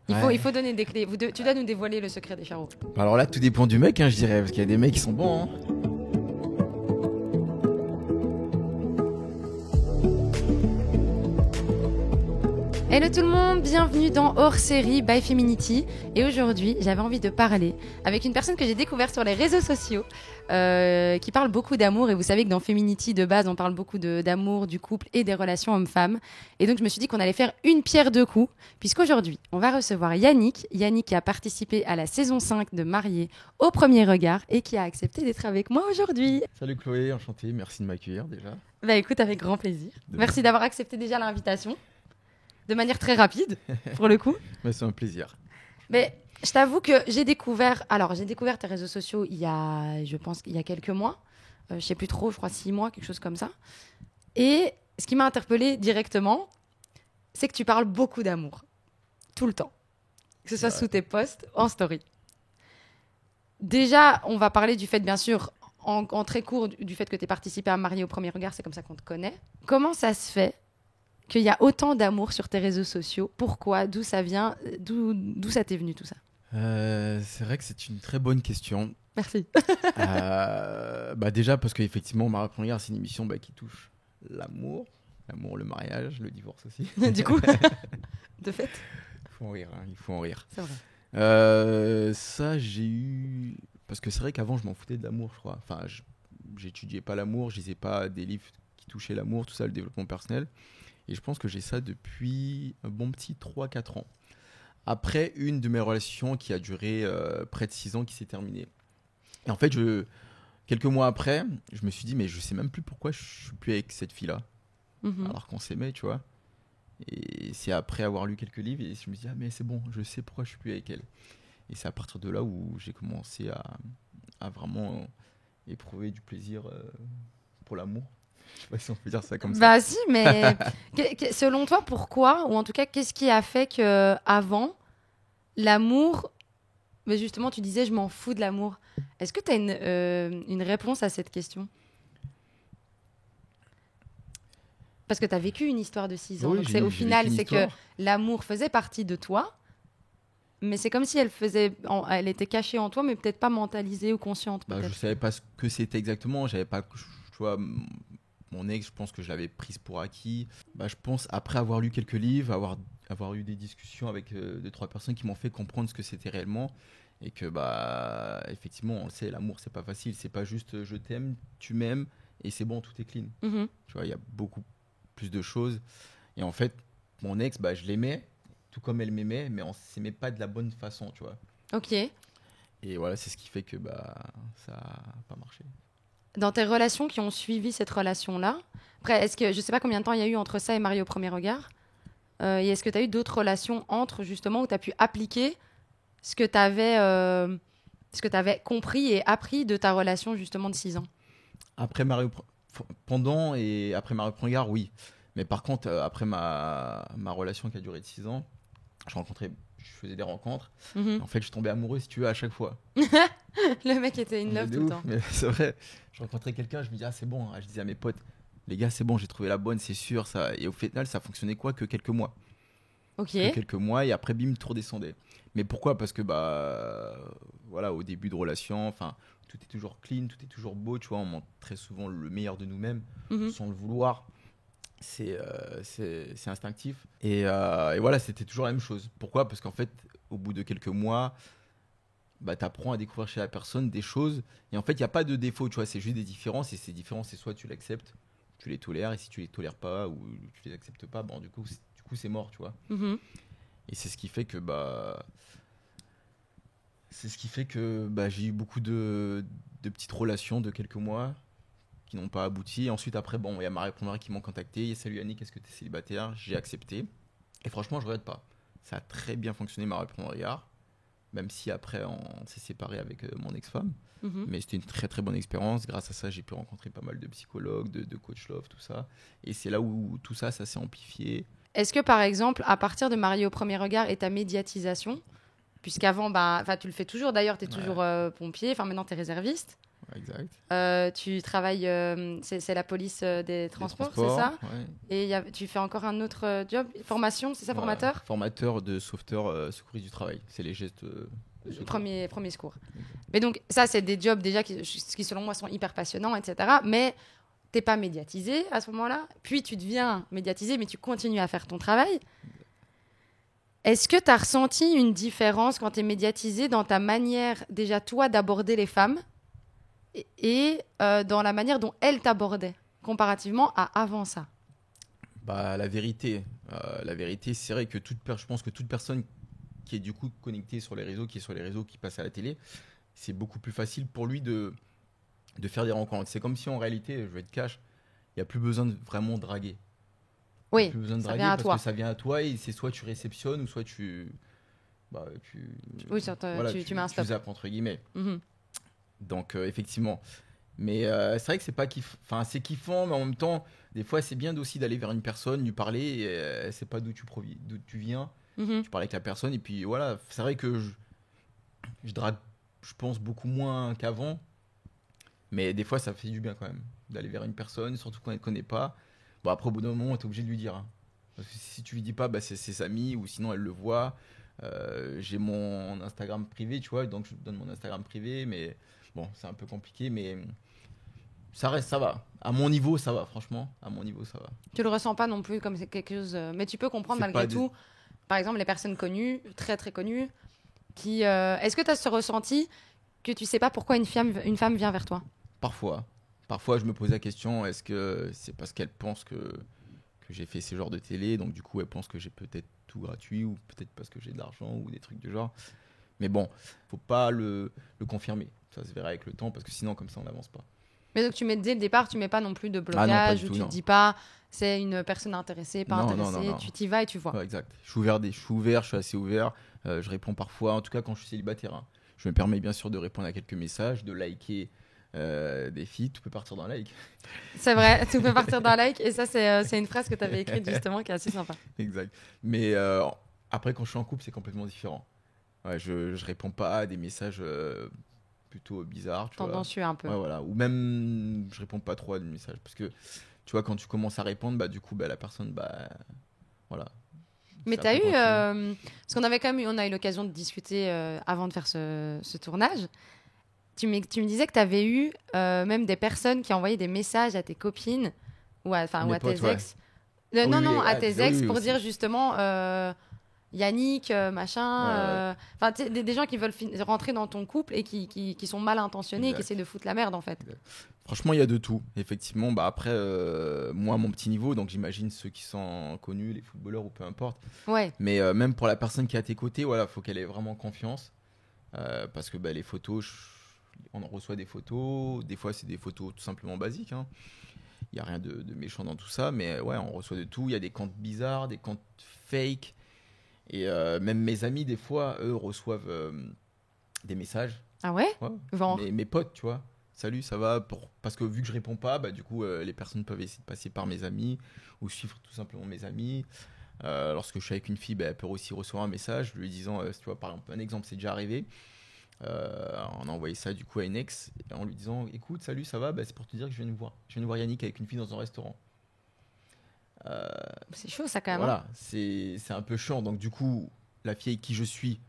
Il faut donner des clés. Tu dois nous dévoiler le secret des charros. Alors là, tout dépend du mec, je dirais, parce qu'il y a des mecs qui sont bons. Hello tout le monde, bienvenue dans Hors Série by Feminity. Et aujourd'hui, j'avais envie de parler avec une personne que j'ai découverte sur les réseaux sociaux, qui parle beaucoup d'amour. Et vous savez que dans Feminity, de base, on parle beaucoup d'amour, du couple et des relations hommes-femmes. Et donc, je me suis dit qu'on allait faire une pierre deux coups, puisqu'aujourd'hui, on va recevoir Yannick. Yannick qui a participé à la saison 5 de Mariés au premier regard et qui a accepté d'être avec moi aujourd'hui. Salut Chloé, enchanté, merci de m'accueillir déjà. Bah écoute, avec grand plaisir. Merci d'avoir accepté déjà l'invitation. De manière très rapide, pour le coup. Mais c'est un plaisir. Mais je t'avoue que j'ai découvert tes réseaux sociaux il y a quelques mois. Je sais plus trop, je crois 6 mois, quelque chose comme ça. Et ce qui m'a interpellée directement, c'est que tu parles beaucoup d'amour. Tout le temps. Que ce soit sous tes posts, en story. Déjà, on va parler du fait, bien sûr, en très court, du fait que tu aies participé à Mariés au premier regard. C'est comme ça qu'on te connaît. Comment ça se fait qu'il y a autant d'amour sur tes réseaux sociaux? Pourquoi? D'où ça vient? D'où ça t'est venu tout ça? C'est vrai que c'est une très bonne question. Merci. Déjà parce qu'effectivement, Mariés au premier regard, c'est une émission qui touche l'amour, le mariage, le divorce aussi. Du coup, de fait. Il faut en rire. C'est vrai. Ça, j'ai eu... Parce que c'est vrai qu'avant, je m'en foutais de l'amour, je crois. Enfin, j'étudiais pas l'amour, je lisais pas des livres qui touchaient l'amour, tout ça, le développement personnel. Et je pense que j'ai ça depuis un bon petit 3-4 ans. Après une de mes relations qui a duré près de 6 ans qui s'est terminée. Et en fait, quelques mois après, je me suis dit, mais je sais même plus pourquoi je suis plus avec cette fille-là. Alors qu'on s'aimait, tu vois. Et c'est après avoir lu quelques livres et je me suis dit, mais c'est bon, je sais pourquoi je suis plus avec elle. Et c'est à partir de là où j'ai commencé à vraiment éprouver du plaisir pour l'amour. Je sais pas si on peut dire ça comme ça. Bah si, mais selon toi, pourquoi? Ou en tout cas, qu'est-ce qui a fait qu'avant, l'amour... Mais justement, tu disais, je m'en fous de l'amour. Est-ce que tu as une réponse à cette question? Parce que tu as vécu une histoire de 6 ans. Oui, donc au final, c'est que l'amour faisait partie de toi, mais c'est comme si elle était cachée en toi, mais peut-être pas mentalisée ou consciente. Je savais pas ce que c'était exactement. J'avais pas... Tu vois... Mon ex, je pense que je l'avais prise pour acquis. Je pense, après avoir lu quelques livres, avoir eu des discussions avec 2-3 personnes qui m'ont fait comprendre ce que c'était réellement. Et que, effectivement, on le sait, l'amour, c'est pas facile. C'est pas juste je t'aime, tu m'aimes, et c'est bon, tout est clean. Tu vois, il y a beaucoup plus de choses. Et en fait, mon ex, je l'aimais, tout comme elle m'aimait, mais on s'aimait pas de la bonne façon, tu vois. Ok. Et voilà, c'est ce qui fait que ça a pas marché. Dans tes relations qui ont suivi cette relation-là, après, je ne sais pas combien de temps il y a eu entre ça et Mariés au premier regard, et est-ce que tu as eu d'autres relations entre, justement, où tu as pu appliquer ce que tu avais compris et appris de ta relation, justement, de 6 ans? Pendant et après Mariés au premier regard, oui. Mais par contre, après ma relation qui a duré de 6 ans, je faisais des rencontres. En fait, je tombais amoureux, si tu veux, à chaque fois. Le mec était in love tout le temps. Mais c'est vrai, je rencontrais quelqu'un, je me disais, c'est bon. Je disais à mes potes, les gars, c'est bon, j'ai trouvé la bonne, c'est sûr. Ça... Et au final, ça fonctionnait que quelques mois. Ok. Que quelques mois, et après, bim, tout redescendait. Mais pourquoi? Parce que, au début de relation, tout est toujours clean, tout est toujours beau, tu vois. On montre très souvent le meilleur de nous-mêmes, sans le vouloir. C'est instinctif. Et voilà, c'était toujours la même chose. Pourquoi? Parce qu'en fait, au bout de quelques mois, tu apprends à découvrir chez la personne des choses. Et en fait, il n'y a pas de défaut, tu vois, c'est juste des différences. Et ces différences, c'est soit tu l'acceptes, tu les tolères. Et si tu les tolères pas ou tu les acceptes pas, du coup, c'est mort, tu vois. Et c'est ce qui fait que j'ai eu beaucoup de petites relations de quelques mois qui n'ont pas abouti. Et ensuite, après, il y a Mariés au premier regard qui m'ont contacté. Et salut Yannick, est-ce que tu es célibataire? J'ai accepté. Et franchement, je regrette pas. Ça a très bien fonctionné, Mariés au premier regard. Même si après, on s'est séparés avec mon ex-femme. Mais c'était une très très bonne expérience. Grâce à ça, j'ai pu rencontrer pas mal de psychologues, de coach love, tout ça. Et c'est là où tout ça s'est amplifié. Est-ce que, par exemple, à partir de Mariés au premier regard et ta médiatisation, puisqu'avant, tu le fais toujours d'ailleurs, tu es toujours pompier, maintenant tu es réserviste. Exact. Tu travailles, c'est la police des transports, c'est ça? Ouais. Et tu fais encore un autre job, formation, c'est ça, Voilà. formateur? Formateur de sauveteur secouriste du travail. C'est les gestes de secours. Premier secours. Mais donc, ça, c'est des jobs déjà qui, selon moi, sont hyper passionnants, etc. Mais t'es pas médiatisé à ce moment-là. Puis, tu deviens médiatisé, mais tu continues à faire ton travail. Est-ce que tu as ressenti une différence quand tu es médiatisé dans ta manière, déjà, toi, d'aborder les femmes et dans la manière dont elles t'abordaient, comparativement à avant ça? Bah, la vérité, c'est vrai que je pense que toute personne qui est du coup connectée sur les réseaux, qui est sur les réseaux, qui passe à la télé, c'est beaucoup plus facile pour lui de faire des rencontres. C'est comme si en réalité, je vais être cash, il n'y a plus besoin de vraiment draguer. Oui, plus besoin de ça draguer vient à parce toi. que ça vient à toi et c'est soit tu réceptionnes ou soit Oui, tu mets un tu stop. zappes entre guillemets. Mhm. Donc effectivement. Mais c'est vrai que c'est pas enfin c'est kiffant, mais en même temps, des fois c'est bien aussi d'aller vers une personne, lui parler, et elle sait pas d'où tu viens, Mhm. tu parles avec la personne et puis voilà. C'est vrai que je drague, je pense beaucoup moins qu'avant, mais des fois ça fait du bien quand même d'aller vers une personne, surtout quand elle ne connaît pas. Bon après au bout d'un moment t'es obligé de lui dire, hein. Parce que si tu lui dis pas, bah, c'est ses amis ou sinon elle le voit. J'ai mon Instagram privé, tu vois, donc je donne mon Instagram privé, mais bon c'est un peu compliqué, mais ça va. À mon niveau ça va, franchement, à mon niveau ça va. Tu le ressens pas non plus comme c'est quelque chose. Mais tu peux comprendre C'est malgré pas tout. Par exemple, les personnes connues, très très connues, qui. Est-ce que tu as ce ressenti que tu sais pas pourquoi une femme vient vers toi? Parfois je me pose la question, est-ce que c'est parce qu'elle pense que j'ai fait ces genres de télé, donc du coup elle pense que j'ai peut-être tout gratuit ou peut-être parce que j'ai de l'argent ou des trucs du genre. Mais bon, faut pas le confirmer. Ça se verra avec le temps parce que sinon comme ça on n'avance pas. Mais donc dès le départ, tu mets pas non plus de Ah non, pas blocage du où tout, tu non. te dis pas c'est une personne intéressée, pas Non, intéressée, non. tu t'y vas et tu vois. Ouais, exact. Je suis ouvert, je suis assez ouvert. Je réponds parfois, en tout cas quand je suis célibataire, hein. Je me permets bien sûr de répondre à quelques messages, de liker des filles. Tout peut partir d'un like. C'est vrai, tout peut partir d'un like et ça c'est une phrase que tu avais écrite justement qui est assez sympa. Exact. Mais après, quand je suis en couple, c'est complètement différent. Ouais, je réponds pas à des messages plutôt bizarres, tu vois. Tendancieux un peu. Ouais, voilà. Ou même, je réponds pas trop à des messages. Parce que, tu vois, quand tu commences à répondre, bah, du coup, bah, la personne, bah, voilà. Mais C'est tu as après eu, quand parce qu'on avait quand même on a eu l'occasion de discuter avant de faire ce tournage. Tu me disais que tu avais eu même des personnes qui envoyaient des messages à tes copines ou à Mes tes potes, ouais. ex. Ah Non, oui, non, oui, à ah, tes oui, ex oui, pour aussi. dire justement Yannick, machin. Ouais. Enfin, des gens qui veulent rentrer dans ton couple et qui sont mal intentionnés et qui Exact. essaient de foutre la merde en fait. Franchement, il y a de tout. Effectivement, bah, après, moi, à mon petit niveau, donc j'imagine ceux qui sont connus, les footballeurs ou peu importe. Ouais, Mais même pour la personne qui est à tes côtés, voilà, faut qu'elle ait vraiment confiance. Parce que bah, les photos, on en reçoit des photos. Des fois, c'est des photos tout simplement basiques, hein. Il n'y a rien de méchant dans tout ça. Mais ouais, on reçoit de tout. Il y a des comptes bizarres, des comptes fake. Et même mes amis, des fois, eux, reçoivent des messages. ah ouais, Ouais. genre. Mes potes, tu vois. Salut, ça va Parce que vu que je réponds pas, bah, du coup, les personnes peuvent essayer de passer par mes amis ou suivre tout simplement mes amis. Lorsque je suis avec une fille, bah, elle peut aussi recevoir un message lui disant, tu vois, par exemple, un exemple, c'est déjà arrivé. On a envoyé ça du coup à une ex en lui disant, écoute, salut, ça va, bah, c'est pour te dire que je viens de voir Yannick avec une fille dans un restaurant. C'est chaud ça quand même. Voilà, c'est un peu chiant. Donc du coup, la fille avec qui je suis,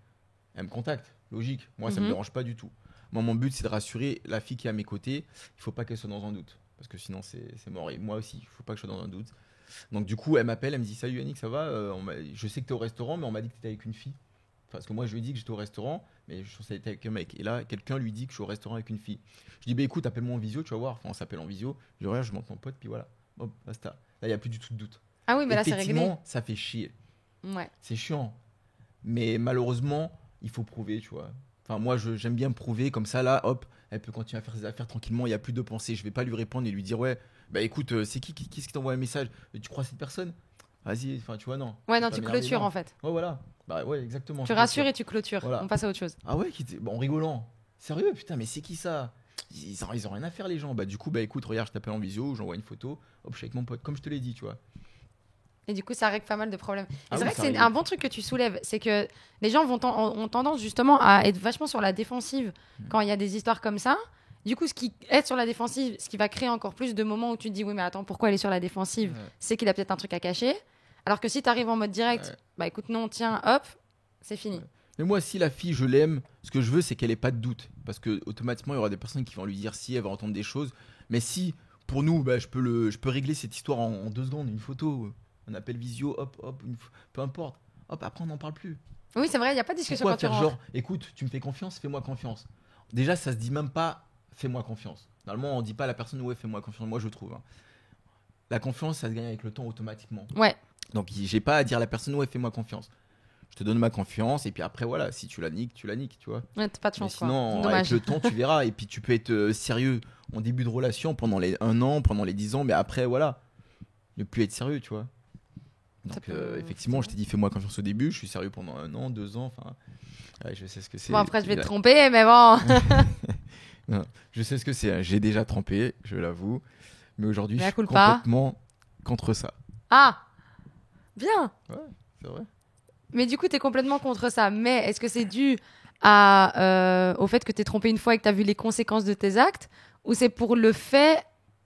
elle me contacte, logique. Moi, ça me dérange pas du tout. Moi, mon but, c'est de rassurer la fille qui est à mes côtés. Il faut pas qu'elle soit dans un doute, parce que sinon, c'est mort. Et moi aussi, il faut pas que je sois dans un doute. Donc du coup, elle m'appelle, elle me dit, salut Yannick, ça va? Je sais que tu es au restaurant, mais on m'a dit que tu étais avec une fille. Parce que moi, je lui ai dit que j'étais au restaurant, mais je pensais que était avec un mec. Et là, quelqu'un lui dit que je suis au restaurant avec une fille. Je dis, bah écoute, appelle-moi en visio, tu vas voir. Enfin, on s'appelle en visio. Je dis, regarde, je monte mon pote, puis voilà. Hop, basta. Là, il n'y a plus du tout de doute. Ah oui, mais là c'est réglé. Effectivement, ça fait chier. Ouais. C'est chiant. Mais malheureusement, il faut prouver, tu vois. Enfin, moi, j'aime bien prouver. Comme ça, là, hop, elle peut continuer à faire ses affaires tranquillement. Il n'y a plus de pensée. Je vais pas lui répondre et lui dire, ouais, bah écoute, c'est qui qui t'envoie un message? Tu crois cette personne? Vas-y, enfin, tu vois, non. Ouais, Je non, vais tu pas m'énerver, clôtures non. en fait. Ouais, voilà. Bah ouais, exactement. Tu je rassures clôture. et tu clôtures. Voilà. On passe à autre chose. Ah ouais, en rigolant. Sérieux, putain, mais c'est qui ça? Ils ont rien à faire, les gens. Bah, du coup, bah écoute, regarde, je t'appelle en visio, j'envoie une photo. Hop, je suis avec mon pote, comme je te l'ai dit, tu vois. Et du coup, ça règle pas mal de problèmes. Et Ah c'est oui, vrai que ça c'est règle. un bon truc que tu soulèves. C'est que les gens ont tendance justement à être vachement sur la défensive quand il y a des histoires comme ça. Du coup, ce qui est sur la défensive, ce qui va créer encore plus de moments où tu te dis oui, mais attends, pourquoi elle est sur la défensive? C'est qu'il a peut-être un truc à cacher. Alors que si tu arrives en mode direct, bah écoute, non, tiens, hop, c'est fini. Mais moi, si la fille, je l'aime, ce que je veux, c'est qu'elle ait pas de doute. Parce que automatiquement, il y aura des personnes qui vont lui dire si, elle va entendre des choses. Mais si, pour nous, bah, je peux régler cette histoire en 2 secondes, une photo, un appel visio, hop, hop, peu importe. Hop, après, on n'en parle plus. Oui, c'est vrai, il n'y a pas de discussion Pourquoi quand tu faire rentres. genre, écoute, tu me fais confiance, fais-moi confiance. Déjà, ça se dit même pas, fais-moi confiance. Normalement, on dit pas à la personne, ouais, fais-moi confiance. Moi, je trouve. La confiance, ça se gagne avec le temps automatiquement. Ouais. Donc, j'ai pas à dire à la personne, ouais, fais-moi confiance. Je te donne ma confiance, et puis après, voilà, si tu la niques, tu vois. Ouais, t'as pas de chance, Mais sinon, quoi. avec le temps, tu verras. Et puis, tu peux être sérieux en début de relation pendant les 1 an, pendant les 10 ans, mais après, voilà, ne plus être sérieux, tu vois. Donc, effectivement, je t'ai dit, fais-moi confiance au début. Je suis sérieux pendant 1 an, 2 ans, enfin, ouais, je sais ce que c'est. Bon, après, je vais te tromper, mais bon. Non, je sais ce que c'est. J'ai déjà trompé, je l'avoue. Mais aujourd'hui, je suis culpa. complètement contre ça. Ah, bien. Ouais, c'est vrai. Mais du coup, tu es complètement contre ça. Mais est-ce que c'est dû au fait que tu es trompé une fois et que tu as vu les conséquences de tes actes? Ou c'est pour le fait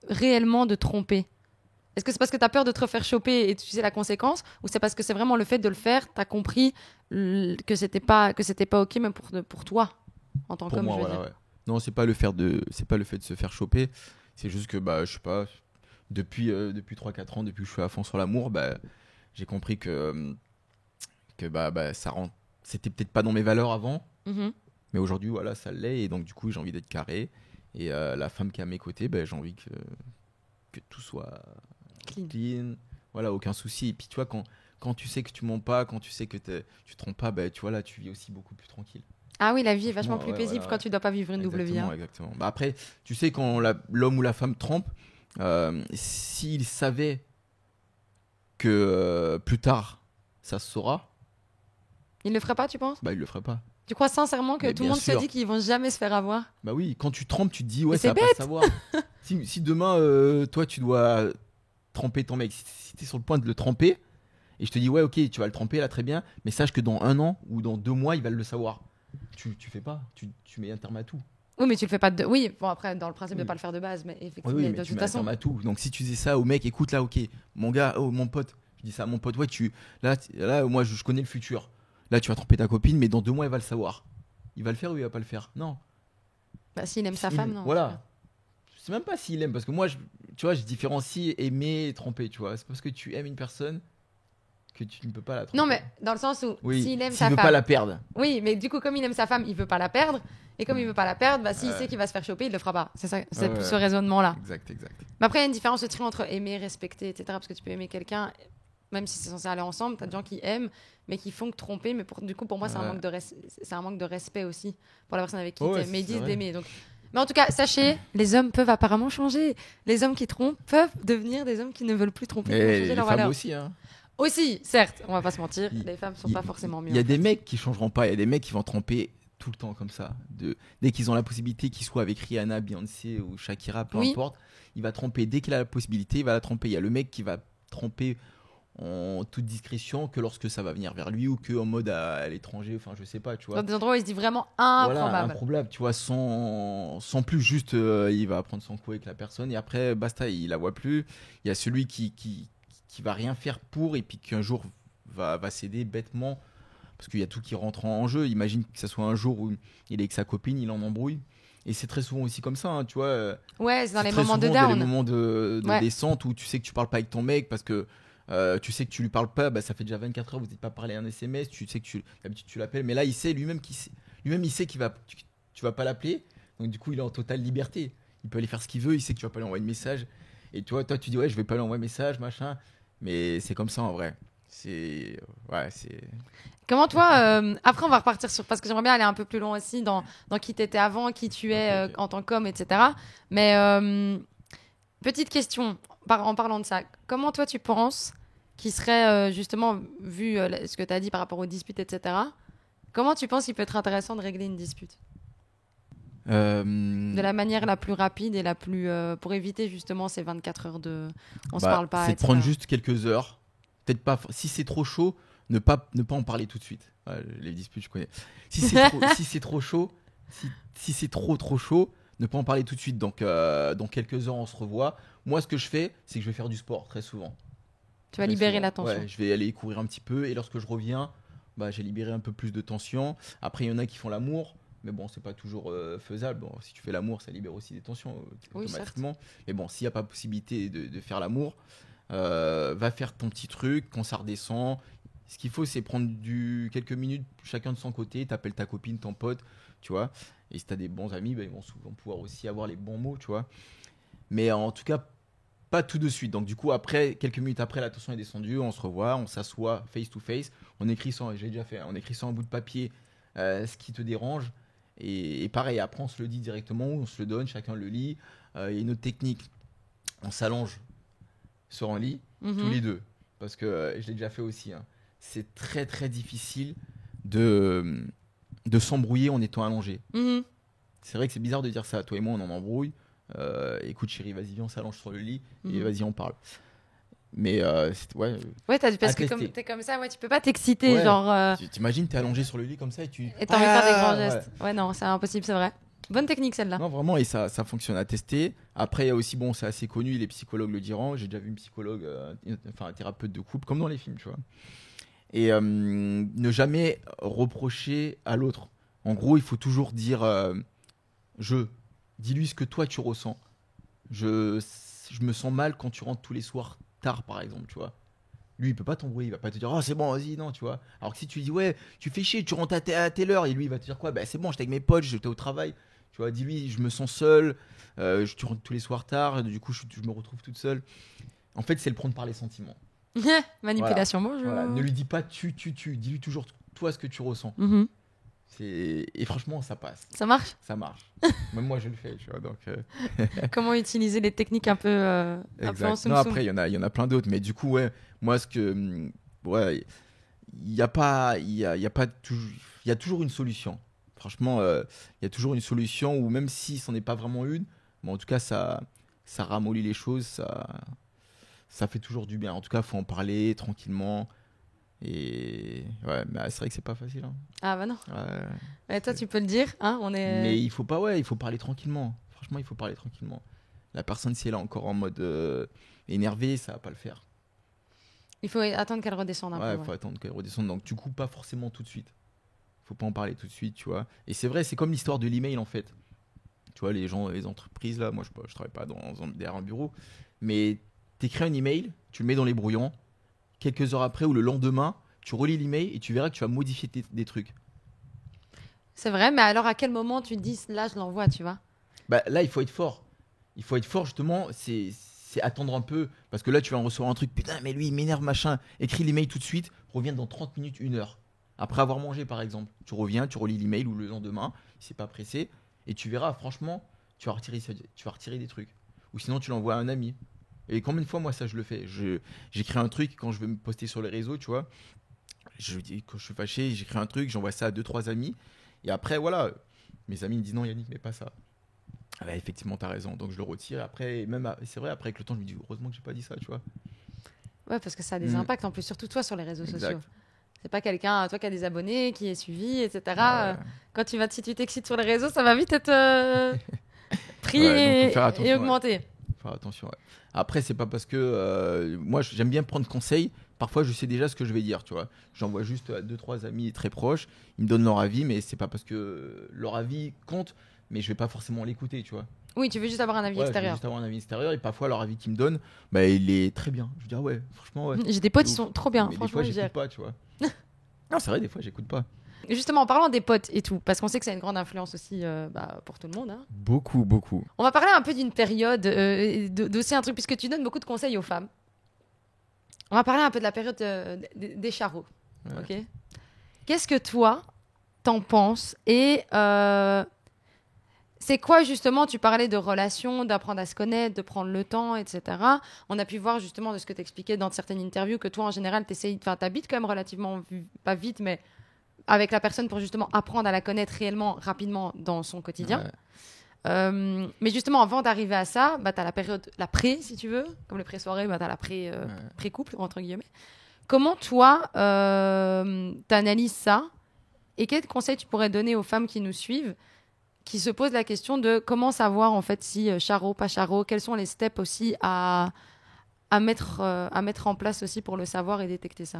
réellement de tromper? Est-ce que c'est parce que tu as peur de te refaire choper et tu sais la conséquence? Ou c'est parce que c'est vraiment le fait de le faire, tu as compris que c'était pas OK même pour toi en tant Pour qu'homme, moi, je veux voilà, dire. ouais. Non, c'est pas le fait de se faire choper. C'est juste que, bah, je sais pas, depuis 3-4 ans, depuis que je suis à fond sur l'amour, bah, j'ai compris que bah, c'était peut-être pas dans mes valeurs avant. Mhm. Mais aujourd'hui, voilà, ça l'est. Et donc, du coup, j'ai envie d'être carré. Et la femme qui est à mes côtés, bah, j'ai envie que tout soit clean. Voilà, aucun souci. Et puis, tu vois, quand tu sais que tu mens pas, quand tu sais que tu te trompes pas, bah, tu vois, là, tu vis aussi beaucoup plus tranquille. Ah oui, la vie est vachement plus Ouais, paisible voilà, quand tu dois pas vivre une double vie. Hein. Exactement. Bah, après, tu sais, quand l'homme ou la femme trompe, s'il savait que plus tard, ça se saura, Il le ferait pas, tu penses? bah, il le ferait pas. Tu crois sincèrement que Mais tout le bien monde se sûr. dit qu'ils vont jamais se faire avoir? Bah oui, quand tu trompes, tu te dis, ouais, Mais ça c'est va pas se savoir. Si demain, toi, tu dois tremper ton mec, si t'es sur le point de le tremper, et je te dis, ouais, ok, tu vas le tremper là, très bien, mais sache que dans 1 an ou dans 2 mois, il va le savoir. Tu fais pas, tu mets un terme à tout. Oui, mais tu le fais pas de. Oui, bon, après, dans le principe de Oui. pas le faire de base, mais effectivement, Oui, de mais tu toute mets un façon. terme à tout. Donc si tu dis ça au mec, écoute là, ok, mon gars, oh mon pote, je dis ça à mon pote, ouais, là moi je connais le futur. Là, tu vas tromper ta copine, mais dans 2 mois, elle va le savoir. Il va le faire ou il va pas le faire? Non. Bah, s'il aime sa femme, non. Voilà. Je sais même pas s'il aime, parce que moi, tu vois, je différencie aimer et tromper, tu vois. C'est parce que tu aimes une personne que tu ne peux pas la tromper. Non, mais dans le sens où oui, s'il aime s'il sa veut femme. pas la perdre. Oui, mais du coup, comme il aime sa femme, il veut pas la perdre. Et comme il veut pas la perdre, bah, s'il sait qu'il va se faire choper, il le fera pas. C'est ça, c'est Ouais. ce raisonnement-là. Exact. Mais après, il y a une différence aussi entre aimer, respecter, etc. Parce que tu peux aimer quelqu'un, même si c'est censé aller ensemble. T'as des gens qui aiment, mais qui font que tromper. Mais du coup, pour moi, c'est un manque de respect aussi pour la personne avec qui t'aimes. Mais ils disent d'aimer. Donc... Mais en tout cas, sachez, les hommes peuvent apparemment changer. Les hommes qui trompent peuvent devenir des hommes qui ne veulent plus tromper. Et les femmes aussi, hein. Aussi, certes, on va pas se mentir, les femmes sont pas forcément mieux. Il y a des mecs qui changeront pas, il y a des mecs qui vont tromper tout le temps comme ça. Dès qu'ils ont la possibilité, qu'ils soient avec Rihanna, Beyoncé ou Shakira, peu importe, il va tromper. Dès qu'il a la possibilité, il va la tromper. Il y a le mec qui va tromper en toute discrétion que lorsque ça va venir vers lui ou que en mode à l'étranger, enfin je sais pas, tu vois. Dans des endroits où il se dit vraiment improbable. Voilà, improbable, tu vois, sans plus juste il va prendre son coup avec la personne et après basta, il la voit plus. Il y a celui qui va rien faire pour et puis qu'un jour va céder bêtement parce qu'il y a tout qui rentre en jeu. Imagine que ça soit un jour où il est avec sa copine, il en embrouille. Et c'est très souvent aussi comme ça, hein, tu vois. Ouais, c'est dans les très moments de souvent down. dans les moments de descente où tu sais que tu parles pas avec ton mec parce que tu sais que tu lui parles pas, bah, ça fait déjà 24 heures, vous n'êtes pas parlé un SMS, tu sais que d'habitude tu l'appelles, mais là il sait lui-même il sait tu vas pas l'appeler, donc du coup il est en totale liberté. Il peut aller faire ce qu'il veut, il sait que tu vas pas lui envoyer de message. Et toi tu dis ouais, je vais pas lui envoyer de message, machin. Mais c'est comme ça en vrai. C'est. Comment toi, après on va repartir sur, parce que j'aimerais bien aller un peu plus loin aussi dans qui t'étais avant, qui tu es Okay. en tant qu'homme, etc. Mais petite question, en parlant de ça, comment toi tu penses qu'il serait justement, vu ce que tu as dit par rapport aux disputes, etc., comment tu penses qu'il peut être intéressant de régler une dispute de la manière la plus rapide et la plus pour éviter justement ces 24 heures de on se parle pas, c'est de etc. prendre juste quelques heures, peut-être pas, si c'est trop chaud, ne pas en parler tout de suite. Ouais, les disputes je connais. Si c'est trop chaud, si c'est trop chaud, ne pas en parler tout de suite. Donc, dans quelques heures, on se revoit. Moi, ce que je fais, c'est que je vais faire du sport très souvent. Tu vas Très libérer souvent. la tension. Ouais, je vais aller courir un petit peu et lorsque je reviens, bah, j'ai libéré un peu plus de tension. Après, il y en a qui font l'amour, mais bon, c'est pas toujours faisable. Bon, si tu fais l'amour, ça libère aussi des tensions Oui, automatiquement. Mais bon, s'il n'y a pas possibilité de faire l'amour, va faire ton petit truc. Quand ça redescend, ce qu'il faut, c'est prendre quelques minutes chacun de son côté. T'appelles ta copine, ton pote, tu vois. Et si t'as des bons amis, bah, ils vont souvent pouvoir aussi avoir les bons mots, tu vois. Mais en tout cas, pas tout de suite. Donc du coup, après, quelques minutes après, la tension est descendue, on se revoit, on s'assoit face to face, on écrit sur, j'ai déjà fait, on écrit sur un bout de papier ce qui te dérange. Et pareil, après, on se le dit directement, on se le donne, chacun le lit. Il y a une autre technique, on s'allonge sur un lit, tous les deux. Parce que je l'ai déjà fait aussi. Hein. C'est très très difficile de s'embrouiller en étant allongé. C'est vrai que c'est bizarre de dire ça. Toi et moi, on en embrouille. Écoute chérie, vas-y, viens, on s'allonge sur le lit et vas-y, on parle. Mais ouais. Ouais, parce que comme t'es comme ça, ouais, tu peux pas t'exciter, ouais. genre. T'imagines, t'es allongé sur le lit comme ça et t'as envie de faire des grands gestes. Ouais, non, c'est impossible, c'est vrai. Bonne technique celle-là. Non, vraiment, et ça fonctionne à tester. Après, il y a aussi, bon, c'est assez connu, les psychologues le diront. J'ai déjà vu une psychologue, un thérapeute de couple, comme dans les films, tu vois. Et ne jamais reprocher à l'autre. En gros, il faut toujours dire dis-lui ce que toi tu ressens. Je me sens mal quand tu rentres tous les soirs tard, par exemple, tu vois. Lui, il peut pas t'embrouiller, il va pas te dire oh c'est bon, vas-y, non, tu vois. Alors que si tu dis ouais, tu fais chier, tu rentres à telle heure, et lui il va te dire quoi, bah c'est bon, j'étais avec mes potes, j'étais au travail, tu vois. Dis-lui, je me sens seul, tu rentres tous les soirs tard, du coup je me retrouve toute seule. En fait, c'est le prendre par les sentiments. Manipulation, bonjour. Voilà. Ne lui dis pas dis-lui toujours toi ce que tu ressens. Et franchement, ça passe. Ça marche. Ça marche. Même moi, je le fais, tu vois. Donc, comment utiliser les techniques un peu en soum-soum. Non, après, il y en a plein d'autres. Mais du coup, ouais, moi, ouais, il y a toujours une solution. Franchement, il y a toujours une solution, ou même si ce n'est pas vraiment une, mais en tout cas, ça ramollit les choses, ça fait toujours du bien. En tout cas, il faut en parler tranquillement. Et ouais, mais c'est vrai que c'est pas facile. Hein. Ah bah non. Ouais, toi, tu peux le dire. Hein, mais il faut parler tranquillement. Franchement, il faut parler tranquillement. La personne, si elle est encore en mode énervée, ça va pas le faire. Il faut attendre qu'elle redescende un peu. Ouais, il faut attendre qu'elle redescende. Donc, du coup, pas forcément tout de suite. Faut pas en parler tout de suite, tu vois. Et c'est vrai, c'est comme l'histoire de l'email, en fait. Tu vois, les gens, les entreprises, là, moi, je travaille pas derrière un bureau. Mais t'écris un email, tu le mets dans les brouillons. Quelques heures après ou le lendemain, tu relis l'email et tu verras que tu vas modifier des trucs. C'est vrai, mais alors à quel moment tu te dis là je l'envoie, tu vois? Bah là, il faut être fort. Il faut être fort, justement, c'est attendre un peu. Parce que là, tu vas en recevoir un truc, putain, mais lui, il m'énerve, machin. Écris l'email tout de suite, reviens dans 30 minutes, 1 heure. Après avoir mangé, par exemple. Tu reviens, tu relis l'email ou le lendemain, si c'est pas pressé, et tu verras, franchement, tu vas retirer des trucs. Ou sinon, tu l'envoies à un ami. Et combien de fois, moi, ça, je le fais. J'écris un truc quand je veux me poster sur les réseaux, tu vois. Quand je suis fâché, j'écris un truc, j'envoie ça à 2-3 amis. Et après, voilà, mes amis me disent non, Yannick, mais pas ça. Ah bah, effectivement, t'as raison. Donc, je le retire. Et après, même, c'est vrai, après, avec le temps, je me dis heureusement que j'ai pas dit ça, tu vois. Ouais, parce que ça a des impacts en plus, surtout toi sur les réseaux sociaux. C'est pas quelqu'un, toi qui a des abonnés, qui est suivi, etc. Quand si tu t'excites sur les réseaux, ça va vite être pris et augmenté. Ouais. Faire attention, ouais. Après, c'est pas parce que moi j'aime bien prendre conseil. Parfois, je sais déjà ce que je vais dire, tu vois. J'envoie juste à 2-3 amis très proches. Ils me donnent leur avis, mais c'est pas parce que leur avis compte, mais je vais pas forcément l'écouter, tu vois. Oui, tu veux juste avoir un avis extérieur. Je veux juste avoir un avis extérieur et parfois leur avis qu'ils me donnent, bah, il est très bien. Je veux dire, ouais, franchement, ouais. J'ai des potes, ils sont trop bien, mais franchement. Des fois, j'écoute pas, tu vois. Non, c'est vrai, des fois, j'écoute pas. Justement, en parlant des potes et tout, parce qu'on sait que ça a une grande influence aussi pour tout le monde. Hein. Beaucoup. On va parler un peu d'une période, d'aussi un truc, puisque tu donnes beaucoup de conseils aux femmes. On va parler un peu de la période des charros. Ouais. Ok. Qu'est-ce que toi, t'en penses? Et c'est quoi justement, tu parlais de relations, d'apprendre à se connaître, de prendre le temps, etc. On a pu voir justement de ce que tu expliquais dans certaines interviews que toi, en général, t'habites quand même relativement, pas vite, mais avec la personne pour justement apprendre à la connaître réellement, rapidement dans son quotidien. Ouais. Mais justement, avant d'arriver à ça, tu as la période, la pré, si tu veux, comme le pré-soirée, tu as la pré-couple, entre guillemets. Comment toi, tu analyses ça et quels conseils tu pourrais donner aux femmes qui nous suivent qui se pose la question de comment savoir en fait si charo, pas charo, quels sont les steps aussi à mettre en place aussi pour le savoir et détecter ça.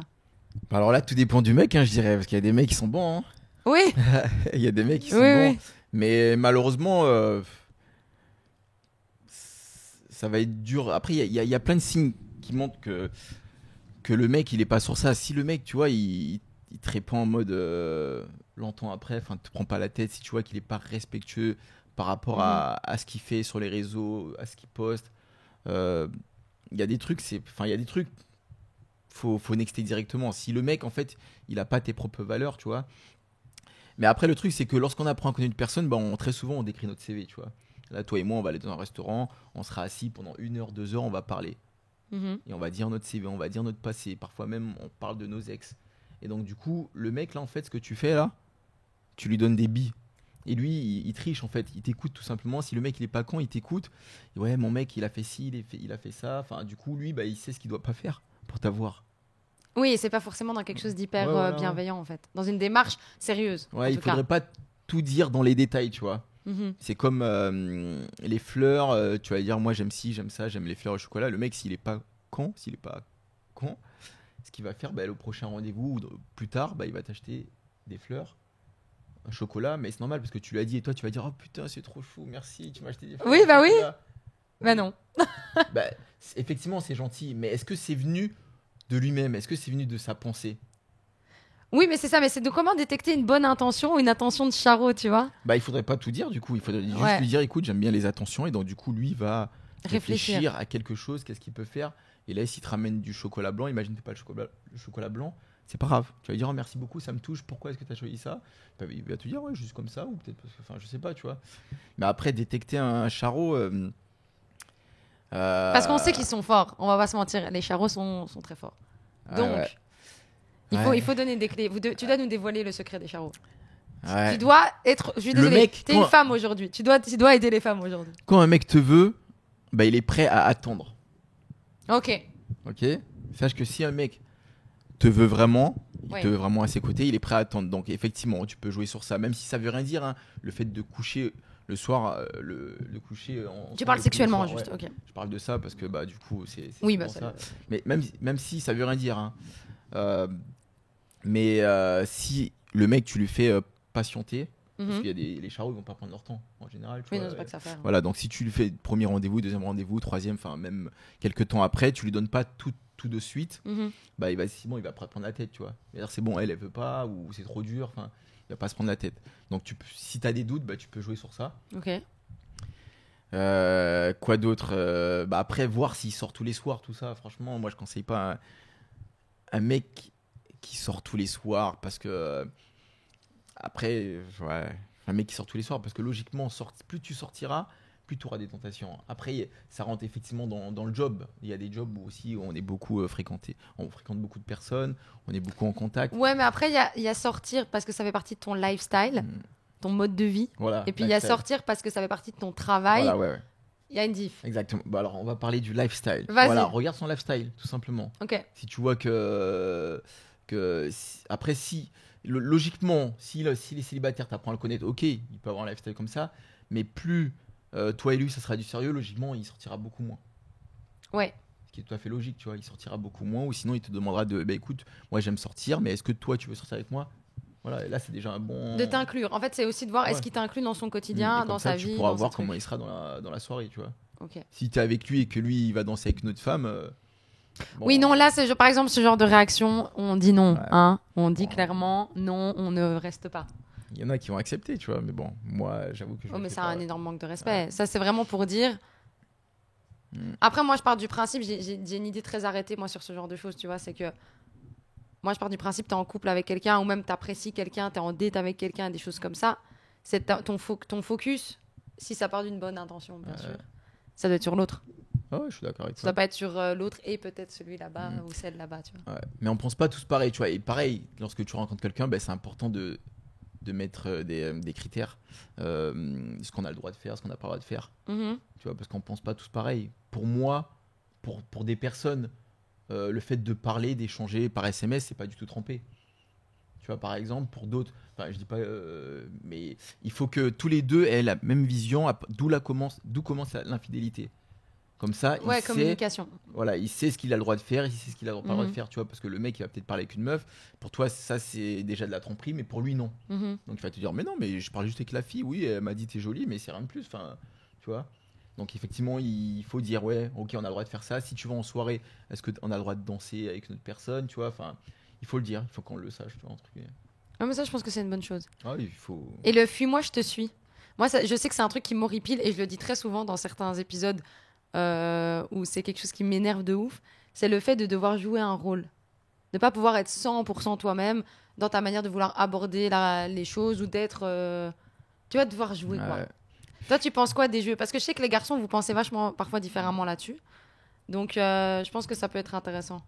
Alors là, tout dépend du mec, hein, je dirais, parce qu'il y a des mecs qui sont bons. Hein. Oui. Il y a des mecs qui sont Oui, bons. oui. Mais malheureusement, ça va être dur. Après, il y a plein de signes qui montrent que le mec, il est pas sur ça. Si le mec, tu vois, il te répond en mode longtemps après, enfin, te prend pas la tête, si tu vois qu'il est pas respectueux par rapport à ce qu'il fait sur les réseaux, à ce qu'il poste, il y a des trucs, faut nexter directement. Si le mec, en fait, il a pas tes propres valeurs, tu vois. Mais après, le truc, c'est que lorsqu'on apprend à connaître une personne, très souvent, on décrit notre CV, tu vois. Là, toi et moi, on va aller dans un restaurant, on sera assis pendant 1 heure, 2 heures, on va parler. Mhm. Et on va dire notre CV, on va dire notre passé. Parfois même, on parle de nos ex. Et donc, du coup, le mec, là, en fait, ce que tu fais, là, tu lui donnes des billes. Et lui, il triche, en fait. Il t'écoute, tout simplement. Si le mec, il est pas con, il t'écoute. Et ouais, mon mec, il a fait ci, il a fait ça. Enfin, du coup, lui, il sait ce qu'il doit pas faire pour t'avoir. Oui, et c'est pas forcément dans quelque chose d'hyper Ouais, voilà, bienveillant en fait. Dans une démarche sérieuse. Ouais, en il tout cas. faudrait pas tout dire dans les détails, tu vois. Mhm. C'est comme les fleurs, tu vas dire moi j'aime ci, j'aime ça, j'aime les fleurs au chocolat. Le mec s'il est pas con, ce qu'il va faire, au prochain rendez-vous ou plus tard, il va t'acheter des fleurs, un chocolat, mais c'est normal parce que tu lui as dit et toi tu vas dire oh putain c'est trop chou, merci, tu m'as acheté des fleurs. Oui, bah oui. Chocolat. Bah non. Effectivement c'est gentil, mais est-ce que c'est venu de lui-même? Est-ce que c'est venu de sa pensée? Oui, mais c'est ça, mais c'est de comment détecter une bonne intention ou une intention de charo, tu vois. Il faudrait pas tout dire du coup, il faudrait juste Ouais. lui dire écoute j'aime bien les attentions et donc du coup lui va Réfléchir. réfléchir à quelque chose, qu'est-ce qu'il peut faire. Et là s'il te ramène du chocolat blanc, imagine que t'es pas le chocolat blanc, c'est pas grave. Tu vas lui dire oh, merci beaucoup, ça me touche, pourquoi est-ce que tu as choisi ça? Il va te dire ouais juste comme ça ou peut-être parce que enfin je sais pas, tu vois. Mais après détecter un charreau Parce qu'on sait qu'ils sont forts, on va pas se mentir, les charros sont très forts. Donc, ouais. il faut donner des clés. Tu dois nous dévoiler le secret des charros. Ouais. Tu dois être. Je suis Le désolée, mec, t'es une quand- femme aujourd'hui. Tu dois aider les femmes aujourd'hui. Quand un mec te veut, il est prêt à attendre. Ok. Ok, sache que si un mec te veut vraiment, il Ouais. te veut vraiment à ses côtés, il est prêt à attendre. Donc effectivement, tu peux jouer sur ça, même si ça veut rien dire. Hein, le fait de coucher le soir, de coucher. Tu parles sexuellement, juste. Ouais. Ok. Je parle de ça parce que du coup, c'est Oui, souvent ça. Mais même si ça veut rien dire. Hein, mais si le mec, tu lui fais patienter. Parce Mhm. qu'il y a les charros, ils vont pas prendre leur temps en général. Tu Oui, vois, non, c'est pas que ça fait. voilà, donc si tu lui fais premier rendez-vous, deuxième rendez-vous, troisième, enfin même quelques temps après, tu lui donnes pas tout de suite, Mhm. il va pas prendre la tête, tu vois. C'est-à-dire, c'est bon, elle veut pas ou c'est trop dur, enfin, il va pas se prendre la tête. Donc si t'as des doutes, tu peux jouer sur ça. Ok. Quoi d'autre? Après voir s'il sort tous les soirs, tout ça. Franchement, moi je conseille pas un mec qui sort tous les soirs parce que après, ouais, un mec qui sort tous les soirs parce que logiquement, plus tu sortiras, plus tu auras des tentations. Après, ça rentre effectivement dans le job. Il y a des jobs où aussi on est beaucoup fréquenté. On fréquente beaucoup de personnes, on est beaucoup en contact. Ouais, mais après, il y a sortir parce que ça fait partie de ton lifestyle, ton mode de vie. Voilà, Et puis il y a sortir parce que ça fait partie de ton travail. Voilà, ouais. Il y a une diff. Exactement. Alors, on va parler du lifestyle. Vas-y. Voilà, regarde son lifestyle, tout simplement. Ok. Si tu vois après, logiquement, s'il est célibataire, t'apprends à le connaître, ok, il peut avoir un lifestyle comme ça, mais plus toi et lui, ça sera du sérieux, logiquement, il sortira beaucoup moins. Ouais. Ce qui est tout à fait logique, tu vois, il sortira beaucoup moins, ou sinon il te demandera écoute, moi j'aime sortir, mais est-ce que toi tu veux sortir avec moi? Voilà, et là c'est déjà un bon. De t'inclure. En fait, c'est aussi de voir est-ce Ouais. qu'il t'inclut dans son Et quotidien, comme dans ça, sa vie. tu pourras dans voir ses comment trucs. il sera dans la soirée, tu vois. Ok. Si t'es avec lui et que lui il va danser avec une autre femme. Oui, non, là, par exemple, ce genre de réaction, on dit non. Ouais. Hein, on dit clairement non, on ne reste pas. Il y en a qui vont accepter, tu vois, mais bon, moi j'avoue que je. Oh, le mais fais c'est pas. un énorme manque de respect. Ça, c'est vraiment pour dire. Mm. Après, moi, je pars du principe, j'ai une idée très arrêtée, moi, sur ce genre de choses, tu vois, c'est que. Moi, je pars du principe, t'es en couple avec quelqu'un, ou même t'apprécies quelqu'un, t'es en date avec quelqu'un, des choses comme ça. C'est ton focus, si ça part d'une bonne intention, bien sûr. Ça doit être sur l'autre. Ah ouais, je suis d'accord avec Ça toi. doit pas être sur l'autre et peut-être celui là-bas ou celle là-bas, tu vois. Ouais. Mais on pense pas tous pareil, tu vois. Et pareil, lorsque tu rencontres quelqu'un, c'est important de mettre des critères, ce qu'on a le droit de faire, ce qu'on n'a pas le droit de faire, Mhm. tu vois, parce qu'on pense pas tous pareil. Pour moi, pour des personnes, le fait de parler, d'échanger par SMS, c'est pas du tout trempé. Tu vois, par exemple, pour d'autres, enfin, je dis pas, mais il faut que tous les deux aient la même vision, d'où commence l'infidélité. Comme ça, il Ouais, sait, communication. voilà, il sait ce qu'il a le droit de faire, il sait ce qu'il a pas le droit de Mhm. faire, tu vois, parce que le mec, il va peut-être parler avec une meuf. Pour toi, ça, c'est déjà de la tromperie, mais pour lui, non. Mhm. Donc, il va te dire, mais non, mais je parle juste avec la fille, oui, elle m'a dit t'es jolie, mais c'est rien de plus, enfin, tu vois. Donc, effectivement, il faut dire, ouais, ok, on a le droit de faire ça. Si tu vas en soirée, est-ce qu'on a le droit de danser avec une autre personne, tu vois, enfin, il faut le dire, il faut qu'on le sache, tu vois, entre guillemets. Ouais, mais ça, je pense que c'est une bonne chose. Ah oui, il faut. Et le fuis-moi, je te suis. Moi, je sais que c'est un truc qui m'horripile et je le dis très souvent dans certains épisodes où c'est quelque chose qui m'énerve de ouf. C'est le fait de devoir jouer un rôle. De pas pouvoir être 100% toi-même dans ta manière de vouloir aborder les choses ou d'être. Tu vas devoir jouer, quoi. Ouais. Toi, tu penses quoi des jeux? Parce que je sais que les garçons, vous pensez vachement parfois différemment là-dessus. Donc, je pense que ça peut être intéressant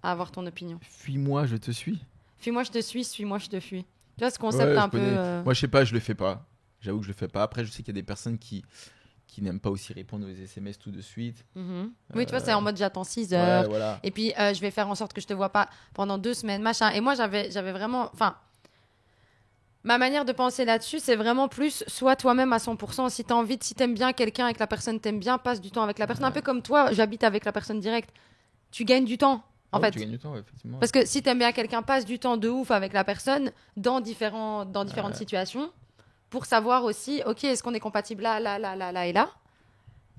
à avoir ton opinion. Fuis-moi, je te suis. Fuis-moi, je te suis-moi, je te fuis. Tu vois ce concept Ouais, je un peu. connais. Moi, je sais pas, je le fais pas. J'avoue que je le fais pas. Après, je sais qu'il y a des personnes qui n'aiment pas aussi répondre aux SMS tout de suite. Mhm. Oui, tu vois, c'est en mode j'attends 6 heures. Ouais, voilà. Et puis, je vais faire en sorte que je te vois pas pendant 2 semaines, machin. Et moi, j'avais vraiment. Enfin, ma manière de penser là-dessus, c'est vraiment plus sois toi-même à 100%. Si t'as envie, si t'aimes bien quelqu'un et que la personne t'aime bien, passe du temps avec la personne. Un peu comme toi, j'habite avec la personne directe. Tu gagnes du temps, en Ah oui, fait. tu gagnes du temps, ouais, effectivement. Parce que si t'aimes bien quelqu'un, passe du temps de ouf avec la personne dans différentes situations pour savoir aussi, ok, est-ce qu'on est compatible là, là, là, là, là et là.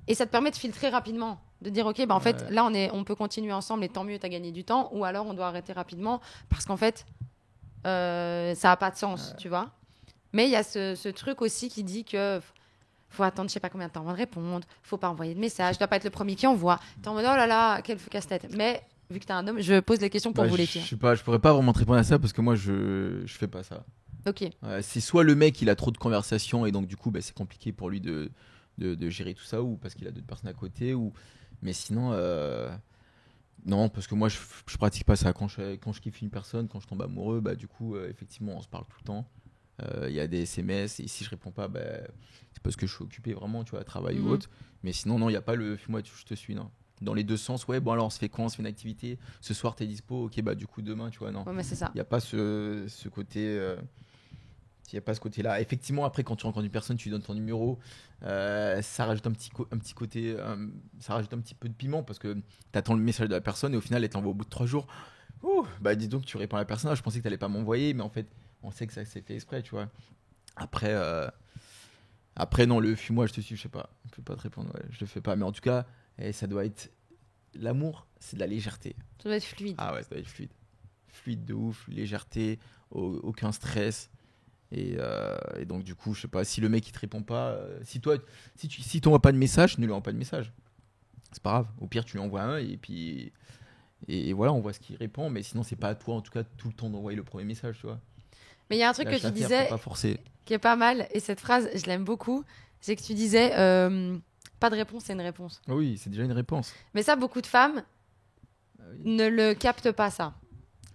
Et ça te permet de filtrer rapidement, de dire ok, bah en fait Ouais. là on peut continuer ensemble et tant mieux, t'as gagné du temps, ou alors on doit arrêter rapidement parce qu'en fait ça a pas de sens, tu vois. Mais il y a ce truc aussi qui dit que faut attendre je sais pas combien de temps avant de répondre, faut pas envoyer de message, je dois pas être le premier qui envoie. T'es en mode oh là là, quel casse-tête. Mais vu que t'es un homme, je pose les questions pour Bah, vous les je filles. sais pas, je pourrais pas vraiment te répondre à ça parce que moi, je fais pas ça. Ok. C'est soit le mec, il a trop de conversations et donc du coup, bah, c'est compliqué pour lui de gérer tout ça, ou parce qu'il a d'autres personnes à côté, ou. Mais sinon, non, parce que moi, je pratique pas ça. Quand je kiffe une personne, quand je tombe amoureux, bah, du coup, effectivement, on se parle tout le temps. Il y a des SMS, et si je réponds pas, bah, c'est parce que je suis occupé vraiment, tu vois, à travail ou Mhm. autre. Mais sinon, non, il n'y a pas le moi, je te suis, non. Dans les deux sens, ouais, bon, alors on se fait quoi? On se fait une activité. Ce soir, t'es dispo, ok, bah, du coup, demain, tu vois, non. Ouais, mais c'est ça. Il n'y a pas ce côté. Il n'y a pas ce côté-là. Effectivement, après, quand tu rencontres une personne, tu lui donnes ton numéro. Ça rajoute un petit côté. Ça rajoute un petit peu de piment parce que tu attends le message de la personne et au final, elle t'envoie au bout de 3 jours. Ouh, bah dis donc, tu réponds à la personne. Ah, je pensais que tu n'allais pas m'envoyer, mais en fait, on sait que ça s'est fait exprès, tu vois. Après, non, le fuis-moi, je te suis, je sais pas. Je peux pas te répondre, ouais, je le fais pas. Mais en tout cas, ça doit être. L'amour, c'est de la légèreté. Ça doit être fluide. Ah ouais, ça doit être fluide. Fluide de ouf, légèreté, aucun stress. Et donc du coup, je sais pas, si le mec il te répond pas, si t'envoies pas de message, ne lui envoie pas de message. C'est pas grave. Au pire, tu lui envoies un et puis et voilà, on voit ce qu'il répond. Mais sinon, c'est pas à toi en tout cas tout le temps d'envoyer le premier message, tu vois. Mais il y a un truc que Lâche tu l'affaire, disais faut pas forcer. qui est pas mal, et cette phrase, je l'aime beaucoup, c'est que tu disais pas de réponse, c'est une réponse. Ah oui, c'est déjà une réponse. Mais ça, beaucoup de femmes Ah oui. ne le captent pas, ça.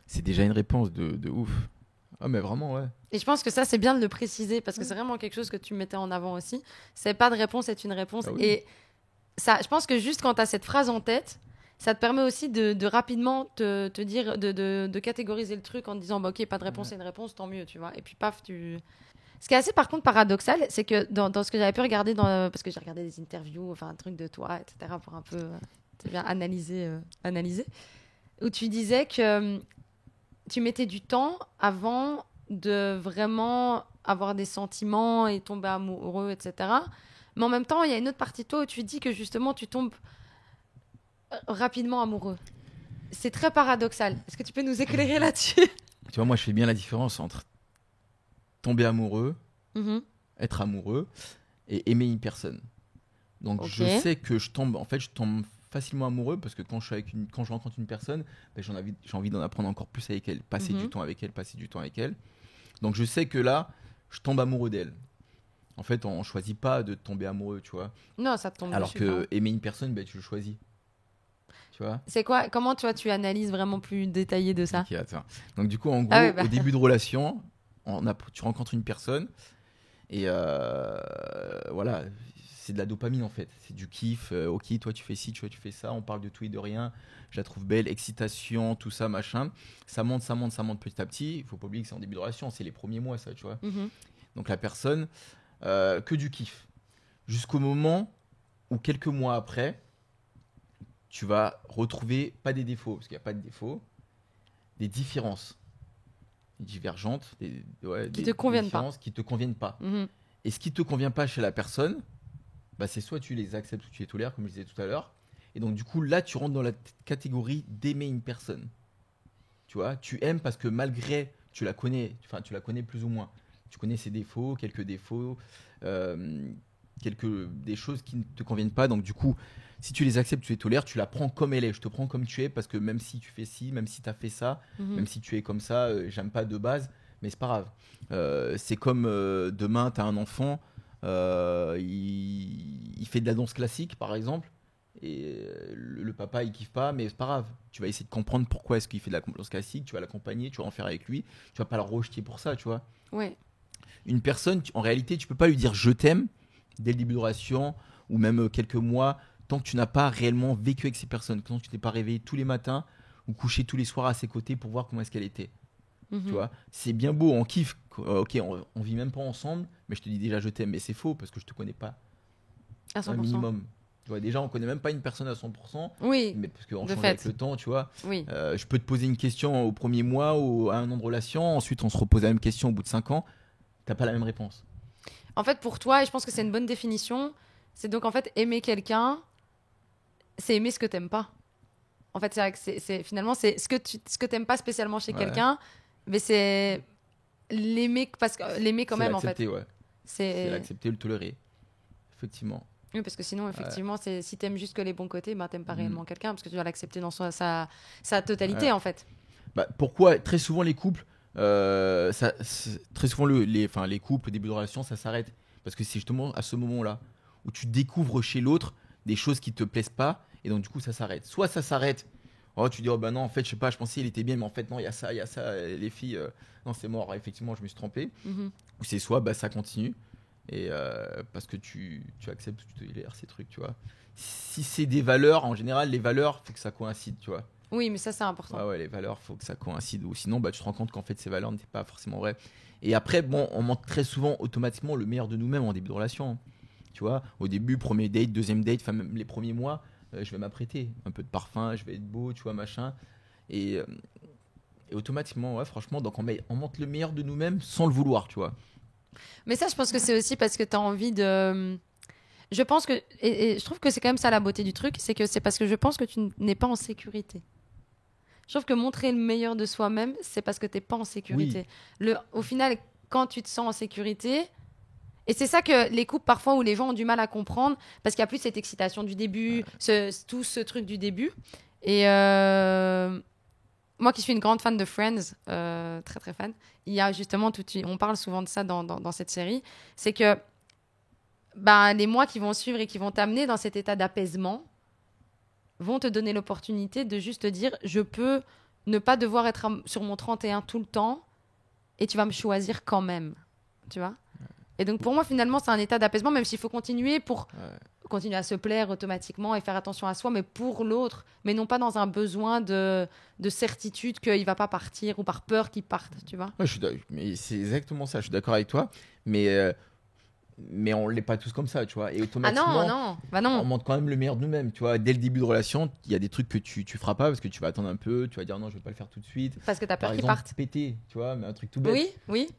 C'est déjà une réponse de ouf. Ah mais vraiment, ouais. Et je pense que ça, c'est bien de le préciser, parce que c'est vraiment quelque chose que tu mettais en avant aussi. C'est pas de réponse, c'est une réponse. Ah oui. Et ça, je pense que juste quand tu as cette phrase en tête, ça te permet aussi de rapidement te dire, de catégoriser le truc en te disant, bah, ok, pas de réponse, c'est une réponse, tant mieux, tu vois. Et puis paf, tu... Ce qui est assez par contre paradoxal, c'est que dans ce que j'avais pu regarder, parce que j'ai regardé des interviews, enfin un truc de toi, etc., pour un peu bien analyser, où tu disais que tu mettais du temps avant de vraiment avoir des sentiments et tomber amoureux, etc. Mais en même temps, il y a une autre partie de toi où tu dis que justement tu tombes rapidement amoureux. C'est très paradoxal. Est-ce que tu peux nous éclairer là-dessus? Tu vois, moi je fais bien la différence entre tomber amoureux, Mhm. être amoureux et aimer une personne. Donc Ok. je sais que je tombe facilement amoureux parce que quand je rencontre une personne, ben, j'ai envie d'en apprendre encore plus avec elle, passer Mhm. du temps avec elle, passer du temps avec elle. Donc je sais que là, je tombe amoureux d'elle. En fait, on choisit pas de tomber amoureux, tu vois. Non, ça te tombe Alors dessus, que quoi. aimer une personne, ben, tu le choisis. Tu vois. C'est quoi? Comment tu analyses vraiment plus détaillé de ça? Ok, attends. Donc du coup, en gros, Ah ouais, bah. au début de relation, tu rencontres une personne et voilà, c'est de la dopamine en fait. C'est du kiff. Ok, toi tu fais ci, tu fais ça. On parle de tout et de rien. Je la trouve belle, excitation, tout ça, machin. Ça monte petit à petit. Il faut pas oublier que c'est en début de relation. C'est les premiers mois, ça, tu vois. Donc la personne, que du kiff. Jusqu'au moment où quelques mois après, tu vas retrouver, pas des défauts, parce qu'il n'y a pas de défauts, des différences divergentes, qui te conviennent différences qui te conviennent pas. Et ce qui te convient pas chez la personne, bah, c'est soit tu les acceptes ou tu les tolères, comme je disais tout à l'heure. Et donc du coup, là, tu rentres dans la catégorie d'aimer une personne. Tu vois, tu aimes parce que malgré, tu la connais plus ou moins. Tu connais ses défauts, quelques défauts, des choses qui ne te conviennent pas. Donc du coup, si tu les acceptes, tu les tolères, tu la prends comme elle est. Je te prends comme tu es parce que même si tu fais ci, même si tu as fait ça, même si tu es comme ça, j'aime pas de base, mais c'est pas grave. C'est comme demain, tu as un enfant, il fait de la danse classique par exemple, et le papa il kiffe pas, mais c'est pas grave. Tu vas essayer de comprendre pourquoi est-ce qu'il fait de la danse classique, tu vas l'accompagner, tu vas en faire avec lui, tu vas pas le rejeter pour ça, tu vois. Ouais. Une personne, en réalité, tu peux pas lui dire je t'aime dès le début de relation ou même quelques mois tant que tu n'as pas réellement vécu avec ces personnes, tant que tu t'es pas réveillé tous les matins ou couché tous les soirs à ses côtés pour voir comment est-ce qu'elle était. Tu vois, c'est bien beau, on kiffe. Ok, on vit même pas ensemble, mais je te dis déjà je t'aime, mais c'est faux parce que je te connais pas À 100%. un minimum. Tu vois, déjà on connaît même pas une personne à 100%. Oui. Mais parce qu'on de change fait. avec le temps, tu vois. Oui. Je peux te poser une question au premier mois ou à un an de relation, ensuite on se repose la même question au bout de 5 ans. T'as pas la même réponse. En fait, pour toi, et je pense que c'est une bonne définition, c'est donc en fait aimer quelqu'un, c'est aimer ce que t'aimes pas. En fait, c'est vrai que finalement c'est ce que t'aimes pas spécialement chez quelqu'un, mais c'est l'aimer parce que l'aimer quand même en fait. Ouais. C'est l'accepter, le tolérer. Effectivement. Oui, parce que sinon, effectivement, si t'aimes juste que les bons côtés, bah, t'aimes pas réellement quelqu'un, parce que tu dois l'accepter dans sa totalité, en fait. Bah, pourquoi très souvent les couples, très souvent les couples au début de relation, ça s'arrête. Parce que c'est justement à ce moment-là où tu découvres chez l'autre des choses qui te plaisent pas, et donc du coup ça s'arrête. Soit ça s'arrête, tu dis oh bah non en fait je sais pas, je pensais il était bien, mais en fait non il y a ça, les filles, non c'est mort, effectivement je me suis trompé. Ou c'est soit bah ça continue. Et parce que tu acceptes, tu tolères ces trucs, tu vois. Si c'est des valeurs, en général, les valeurs, faut que ça coïncide, tu vois. Oui, mais ça, c'est important. Ouais, les valeurs, faut que ça coïncide. Ou sinon, bah, tu te rends compte qu'en fait, ces valeurs n'étaient pas forcément vraies. Et après, bon, on montre très souvent automatiquement le meilleur de nous-mêmes en début de relation. Tu vois, au début, premier date, deuxième date, enfin, même les premiers mois, je vais m'apprêter. Un peu de parfum, je vais être beau, tu vois, machin. Et automatiquement, ouais, franchement, donc on montre le meilleur de nous-mêmes sans le vouloir, tu vois. Mais ça, je pense que c'est aussi parce que tu as envie de... Je pense que... Et je trouve que c'est quand même ça la beauté du truc, c'est que c'est parce que je pense que tu n'es pas en sécurité. Je trouve que montrer le meilleur de soi-même, c'est parce que tu n'es pas en sécurité. Oui. Au final, quand tu te sens en sécurité... Et c'est ça que les couples, parfois, où les gens ont du mal à comprendre, parce qu'il n'y a plus cette excitation du début, tout ce truc du début. Et... Moi qui suis une grande fan de Friends, très très fan, il y a justement on parle souvent de ça dans cette série, c'est que les mois qui vont suivre et qui vont t'amener dans cet état d'apaisement vont te donner l'opportunité de juste te dire je peux ne pas devoir être sur mon 31 tout le temps et tu vas me choisir quand même, tu vois. Et donc pour moi finalement c'est un état d'apaisement, même s'il faut continuer pour continuer à se plaire automatiquement et faire attention à soi, mais pour l'autre, mais non pas dans un besoin de certitude qu'il va pas partir ou par peur qu'il parte, tu vois. Ouais, mais c'est exactement ça, je suis d'accord avec toi, mais on l'est pas tous comme ça, tu vois. Et automatiquement, on montre quand même le meilleur de nous-mêmes, tu vois. Dès le début de relation, il y a des trucs que tu feras pas parce que tu vas attendre un peu, tu vas dire non, je vais pas le faire tout de suite. Parce que t'as peur qu'il parte. Péter, tu vois, mais un truc tout bête. Oui.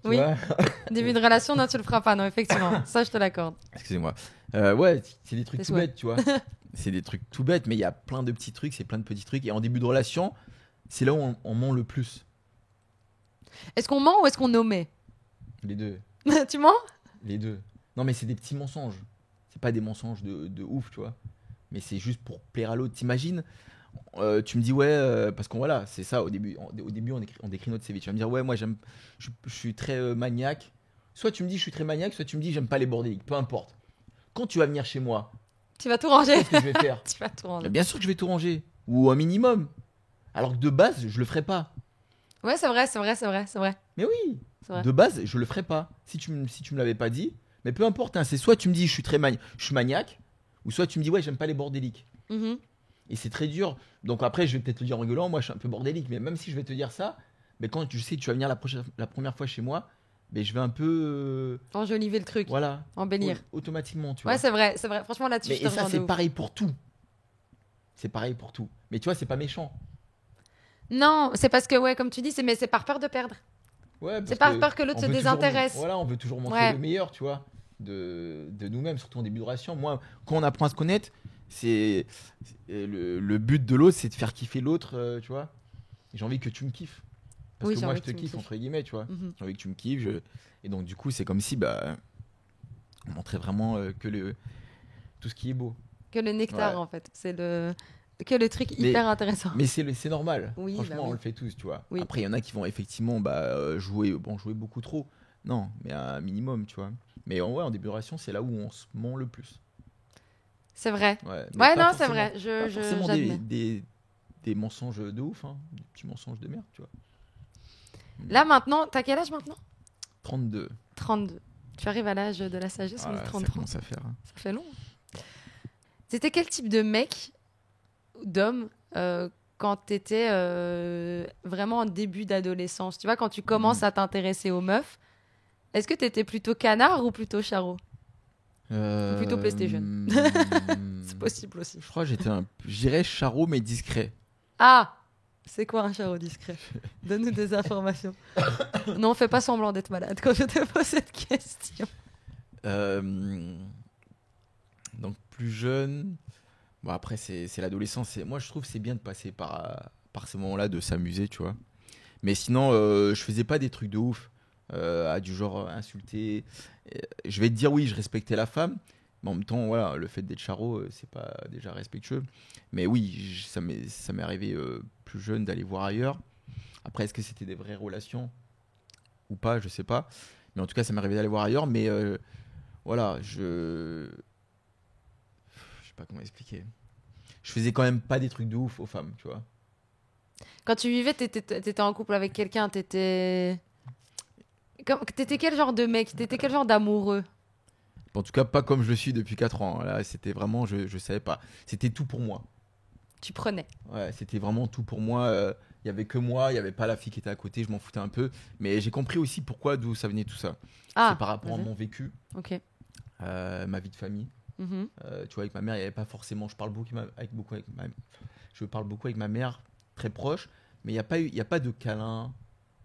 Début de relation, non, tu le feras pas, non, effectivement. Ça, je te l'accorde. Excusez-moi. Ouais, c'est des trucs tout bêtes, tu vois. C'est des trucs tout bêtes, mais il y a plein de petits trucs, c'est plein de petits trucs. Et en début de relation, c'est là où on ment le plus. Est-ce qu'on ment ou est-ce qu'on omet ? Les deux. Tu mens ? Les deux. Non, mais c'est des petits mensonges. C'est pas des mensonges de ouf, tu vois. Mais c'est juste pour plaire à l'autre. T'imagines, tu me dis, parce qu'on voilà, c'est ça, au début on décrit notre CV. Tu vas me dire, ouais, moi, je suis très maniaque. Soit tu me dis, je suis très maniaque, soit tu me dis, j'aime pas les bordéliques. Peu importe. Quand tu vas venir chez moi, tu vas tout ranger. Qu'est-ce que je vais faire ? Tu vas tout ranger. Bien sûr que je vais tout ranger. Ou un minimum. Alors que de base, je le ferais pas. Ouais, c'est vrai. Mais oui, de base, je le ferais pas. Si tu me l'avais pas dit, Mais peu importe, hein, c'est soit tu me dis je suis maniaque, ou soit tu me dis ouais, j'aime pas les bordéliques. Mhm. Et c'est très dur. Donc après, je vais peut-être te dire en rigolant, moi je suis un peu bordélique, mais même si je vais te dire ça, mais quand tu sais que tu vas venir la première fois chez moi, mais je vais un peu. Enjoliver le truc, Voilà. embellir. Automatiquement, tu Ouais, vois. c'est vrai. Franchement, là-dessus, Mais, je te et ça, rejoins de c'est ouf. pareil pour tout. C'est pareil pour tout. Mais tu vois, c'est pas méchant. Non, c'est parce que, ouais, comme tu dis, mais c'est par peur de perdre. Ouais, C'est parce par peur que l'autre on se veut désintéresse. Voilà, on veut toujours montrer Ouais. le meilleur, tu vois, de nous-mêmes, surtout en début de relation. Moi, quand on apprend à se connaître, le but de l'autre, c'est de faire kiffer l'autre, tu vois. J'ai envie que tu me kiffes. Parce Oui, que j'ai moi, envie je que te tu me kiffe, kiffes. entre guillemets, tu vois. Mhm. J'ai envie que tu me kiffes. Et donc, du coup, c'est comme si, bah, on montrait vraiment tout ce qui est beau. Que le nectar, Ouais. en fait. Que le truc hyper intéressant. Mais c'est normal. Oui, Franchement, bah oui. on le fait tous, tu vois. Oui. Après, il y en a qui vont effectivement jouer beaucoup trop. Non, mais à un minimum, tu vois. Mais en début de relation, c'est là où on se ment le plus. C'est vrai. Ouais, mais Ouais, pas non, c'est forcément- vrai. Pas forcément J'admets. des mensonges de ouf, hein. Des petits mensonges de merde, tu vois. Là, maintenant, t'as quel âge maintenant? 32. 32. Tu arrives à l'âge de la sagesse, on dit Ça 33. commence à faire. Hein. Ça fait long. C'était quel type de mec, d'homme, quand t'étais vraiment en début d'adolescence? Tu vois, quand tu commences à t'intéresser aux meufs, est-ce que t'étais plutôt canard ou plutôt charreau? Ou plutôt PlayStation. C'est possible aussi. Je crois que je dirais charreau, mais discret. Ah! C'est quoi un charreau discret? Donne-nous des informations. Non, fais pas semblant d'être malade quand je te pose cette question. Donc plus jeune. Bon après c'est l'adolescence. Moi je trouve que c'est bien de passer par ces moments-là, de s'amuser, tu vois. Mais sinon je faisais pas des trucs de ouf, à du genre insulter. Je vais te dire oui, je respectais la femme. Mais en même temps, voilà, le fait d'être charreau, c'est pas déjà respectueux. Mais oui, ça m'est arrivé plus jeune d'aller voir ailleurs. Après, est-ce que c'était des vraies relations ou pas, je sais pas. Mais en tout cas, ça m'est arrivé d'aller voir ailleurs. Mais voilà, je sais pas comment expliquer. Je faisais quand même pas des trucs de ouf aux femmes, tu vois. Quand tu vivais, t'étais en couple avec quelqu'un, t'étais quel genre de mec? T'étais quel genre d'amoureux? En tout cas, pas comme je le suis depuis 4 ans. Là, c'était vraiment, je savais pas. C'était tout pour moi. Tu prenais. Ouais, c'était vraiment tout pour moi. Il y avait que moi, il y avait pas la fille qui était à côté, je m'en foutais un peu. Mais j'ai compris aussi d'où ça venait tout ça. Ah, C'est par rapport à vas-y. mon vécu, Ok. ma vie de famille. Mhm. Tu vois, avec ma mère, il y avait pas forcément. Je parle beaucoup je parle beaucoup avec ma mère, très proche, mais il y a pas de câlin,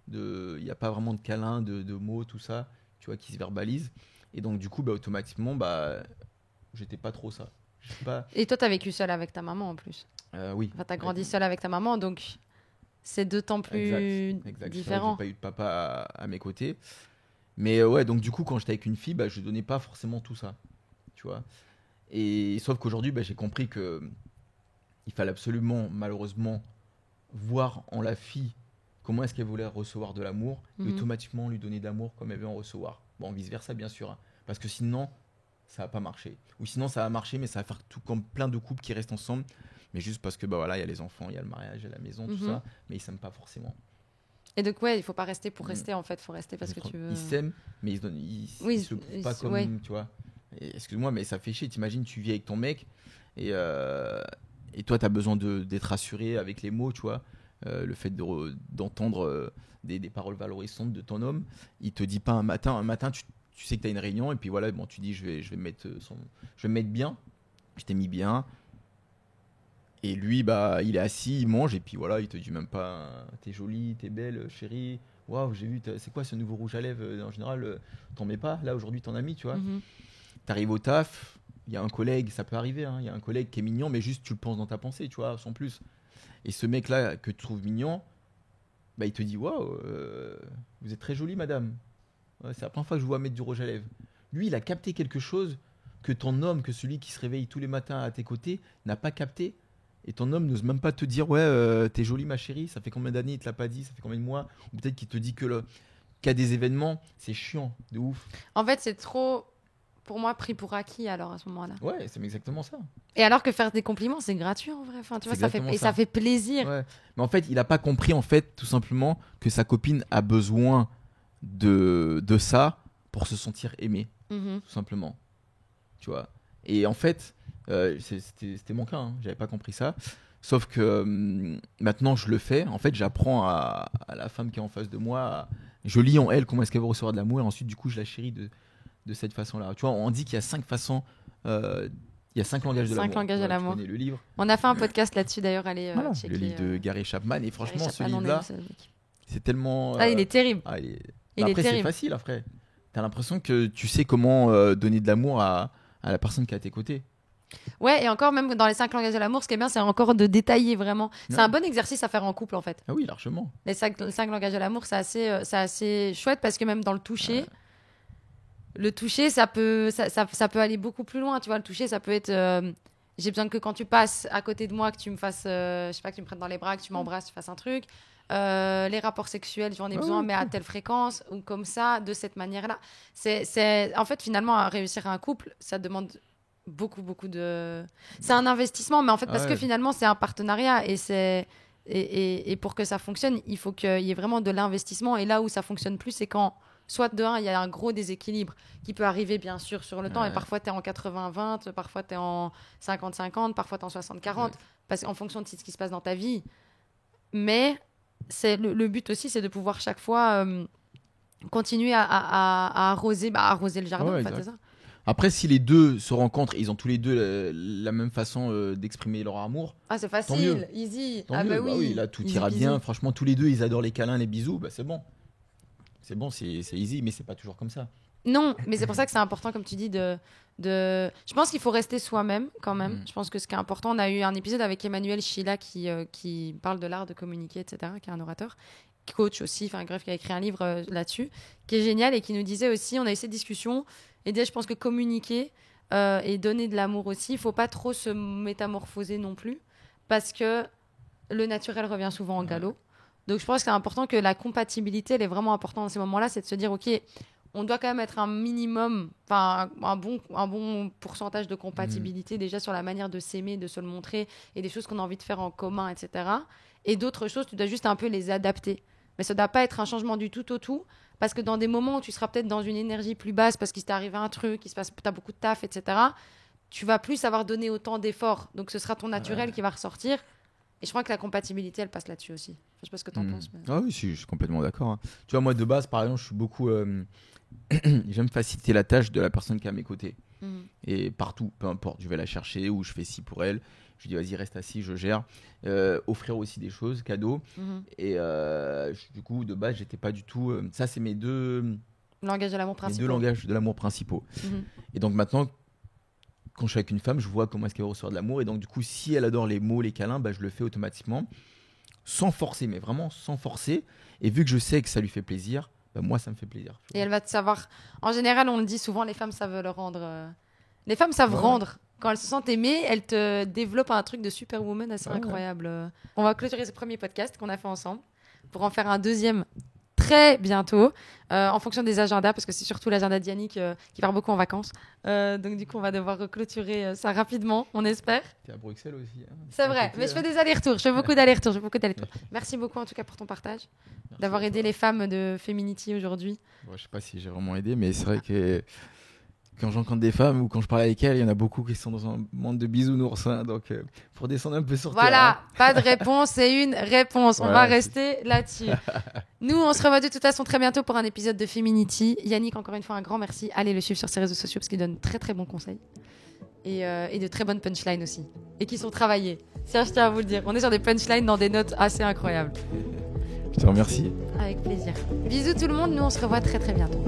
il y a pas vraiment de câlin, de mots, tout ça, tu vois, qui se verbalise. Et donc du coup, bah, automatiquement, bah, j'étais pas trop ça. Je sais pas. Et toi, t'as vécu seule avec ta maman en plus. Oui. Enfin, t'as grandi seule avec ta maman, donc c'est d'autant plus Exact. différent. J'ai pas eu de papa à mes côtés. Mais ouais, donc du coup, quand j'étais avec une fille, bah, je donnais pas forcément tout ça, tu vois. Et sauf qu'aujourd'hui, bah, j'ai compris que il fallait absolument, malheureusement, voir en la fille comment est-ce qu'elle voulait recevoir de l'amour et Mhm. automatiquement lui donner de l'amour comme elle veut en recevoir. Bon, vice versa, bien sûr, hein, parce que sinon, ça va pas marcher. Ou sinon, ça va marcher, mais ça va faire tout comme plein de couples qui restent ensemble, mais juste parce que bah voilà, il y a les enfants, il y a le mariage, il y a la maison, tout Mhm. ça, mais ils s'aiment pas forcément. Et donc, ouais, il faut pas rester pour Mm. rester, en fait. Il faut rester parce que tu veux. Ils s'aiment, mais Oui, ils se prouvent pas comme, ouais. tu vois. Et excuse-moi, mais ça fait chier. T'imagines, tu vis avec ton mec et toi, t'as besoin d'être rassuré avec les mots, tu vois. Le fait d'entendre des paroles valorisantes de ton homme. Il te dit pas un matin, tu sais que t'as une réunion et puis voilà, bon, tu dis je vais me mettre bien. Je t'ai mis bien. Et lui, bah, il est assis, il mange et puis voilà, il te dit même pas t'es jolie, t'es belle, chérie. Waouh, j'ai vu, c'est quoi ce nouveau rouge à lèvres? En général, t'en mets pas. Là, aujourd'hui, t'en as mis, tu vois. Mhm. T'arrives au taf, il y a un collègue, ça peut arriver, hein, il y a un collègue qui est mignon, mais juste tu le penses dans ta pensée, tu vois, sans plus. Et ce mec-là que tu trouves mignon, bah, il te dit waouh, vous êtes très jolie, madame. Ouais, c'est la première fois que je vous vois mettre du rouge à lèvres. Lui, il a capté quelque chose que ton homme, que celui qui se réveille tous les matins à tes côtés, n'a pas capté. Et ton homme n'ose même pas te dire ouais, t'es jolie ma chérie, ça fait combien d'années il te l'a pas dit, ça fait combien de mois, ou peut-être qu'il te dit qu'il y a des événements, c'est chiant, de ouf. En fait, c'est trop, pour moi, pris pour acquis alors à ce moment-là. Ouais, c'est exactement ça. Et alors que faire des compliments, c'est gratuit en vrai. Enfin, tu vois, C'est ça fait, exactement et ça. ça fait plaisir. Ouais. Mais en fait, il a pas compris en fait tout simplement que sa copine a besoin de ça pour se sentir aimée. tout simplement. Tu vois. Et en fait, c'était mon cas, hein. J'avais pas compris ça. Sauf que maintenant, je le fais. En fait, j'apprends à la femme qui est en face de moi. Je lis en elle comment est-ce qu'elle veut recevoir de l'amour. Et ensuite, du coup, je la chéris de cette façon-là. Tu vois, on dit qu'il y a 5 façons. Il y a 5 langages de l'amour. 5 langages de l'amour. Tu connais le livre. On a fait un podcast là-dessus d'ailleurs. Allez Voilà, checker. Le livre de Gary Chapman. Et franchement, Gary ce Chapman, livre-là, on aime ça, mec. c'est tellement. Il est terrible. Il est Après, c'est terrible. facile. Après, t'as l'impression que tu sais comment donner de l'amour à la personne qui est à tes côtés. Ouais, et encore, même dans les 5 langages de l'amour, ce qui est bien, c'est encore de détailler vraiment. C'est Ouais. un bon exercice à faire en couple, en fait. Ah oui, largement. Les 5 langages de l'amour, c'est assez chouette parce que même dans le toucher, le toucher, ça peut aller beaucoup plus loin. Tu vois, le toucher, ça peut être. J'ai besoin que quand tu passes à côté de moi, que tu me fasses. Je sais pas, que tu me prennes dans les bras, que tu m'embrasses, que tu fasses un truc. Les rapports sexuels, j'en ai besoin, mais à telle fréquence, ou comme ça, de cette manière-là. En fait, finalement, à réussir un couple, ça demande beaucoup de. C'est un investissement, mais en fait, parce que finalement, c'est un partenariat et pour que ça fonctionne, il faut qu'il y ait vraiment de l'investissement. Et là où ça fonctionne plus, c'est quand, soit de un, il y a un gros déséquilibre qui peut arriver, bien sûr, sur le temps. Et parfois, tu es en 80-20, parfois, tu es en 50-50, parfois, tu es en 60-40, parce qu'en fonction de ce qui se passe dans ta vie. Mais le but aussi, c'est de pouvoir chaque fois continuer à arroser le jardin. En fait, c'est ça. Après, si les deux se rencontrent, ils ont tous les deux la même façon d'exprimer leur amour. Ah, c'est facile, easy. Bah oui, là, tout ira bien. Franchement, tous les deux, ils adorent les câlins, les bisous. Bah, c'est bon. C'est bon, c'est easy, mais c'est pas toujours comme ça. Non, mais c'est pour ça que c'est important, comme tu dis, je pense qu'il faut rester soi-même, quand même. Je pense que ce qui est important, on a eu un épisode avec Emmanuel Schilla qui parle de l'art de communiquer, etc., qui est un orateur, coach aussi, enfin bref, qui a écrit un livre là-dessus, qui est génial et qui nous disait aussi, on a eu cette discussion, et déjà, je pense que communiquer et donner de l'amour aussi, il faut pas trop se métamorphoser non plus, parce que le naturel revient souvent en galop. Donc je pense que c'est important que la compatibilité, elle est vraiment importante dans ces moments-là, c'est de se dire, ok, on doit quand même être un minimum, enfin un bon pourcentage de compatibilité déjà sur la manière de s'aimer, de se le montrer, et des choses qu'on a envie de faire en commun, etc. Et d'autres choses, tu dois juste un peu les adapter. Mais ça ne doit pas être un changement du tout au tout, parce que dans des moments où tu seras peut-être dans une énergie plus basse, parce qu'il t'est arrivé un truc, tu as beaucoup de taf, etc., tu vas plus savoir donner autant d'efforts. Donc ce sera ton naturel qui va ressortir. Et je crois que la compatibilité, elle passe là-dessus aussi. Enfin, je sais pas ce que tu en penses. Mais... Ah oui, je suis complètement d'accord. Hein. Tu vois, moi, de base, par exemple, je suis beaucoup... j'aime faciliter la tâche de la personne qui est à mes côtés. Et partout, peu importe, je vais la chercher ou je fais ci pour elle. Je dis, vas-y, reste assis, je gère. Offrir aussi des choses, cadeaux. Et du coup, de base, j'étais pas du tout... ça, c'est mes deux... langages de l'amour principaux. Mes deux langages de l'amour principaux. Et donc maintenant... Quand je suis avec une femme, je vois comment est-ce qu'elle reçoit de l'amour. Et donc, du coup, si elle adore les mots, les câlins, bah, je le fais automatiquement. Sans forcer, mais vraiment sans forcer. Et vu que je sais que ça lui fait plaisir, bah, moi, ça me fait plaisir. Et elle va te savoir... En général, on le dit souvent, les femmes savent le rendre... Les femmes savent rendre. Quand elles se sentent aimées, elles te développent un truc de superwoman assez incroyable. On va clôturer ce premier podcast qu'on a fait ensemble pour en faire un deuxième très bientôt, en fonction des agendas, parce que c'est surtout l'agenda d'Yannick qui part beaucoup en vacances. Donc du coup, on va devoir clôturer ça rapidement, on espère. Tu es à Bruxelles aussi. Hein. C'est vrai, mais je fais des allers-retours. Je fais beaucoup d'allers-retours. Merci beaucoup en tout cas pour ton partage, d'avoir aidé les femmes de Feminity aujourd'hui. Je sais pas si j'ai vraiment aidé, mais c'est vrai que quand j'encontre des femmes ou quand je parle avec elles, il y en a beaucoup qui sont dans un monde de bisounours. Hein, donc, pour descendre un peu sur terre. Voilà, pas de réponse, c'est une réponse. On va rester là-dessus. Nous, on se revoit de toute façon très bientôt pour un épisode de Feminity. Yannick, encore une fois, un grand merci. Allez le suivre sur ses réseaux sociaux parce qu'il donne très très bons conseils. Et de très bonnes punchlines aussi. Et qui sont travaillées. Ça, je tiens à vous le dire. On est sur des punchlines dans des notes assez incroyables. Je te remercie. Avec plaisir. Bisous tout le monde. Nous, on se revoit très très bientôt.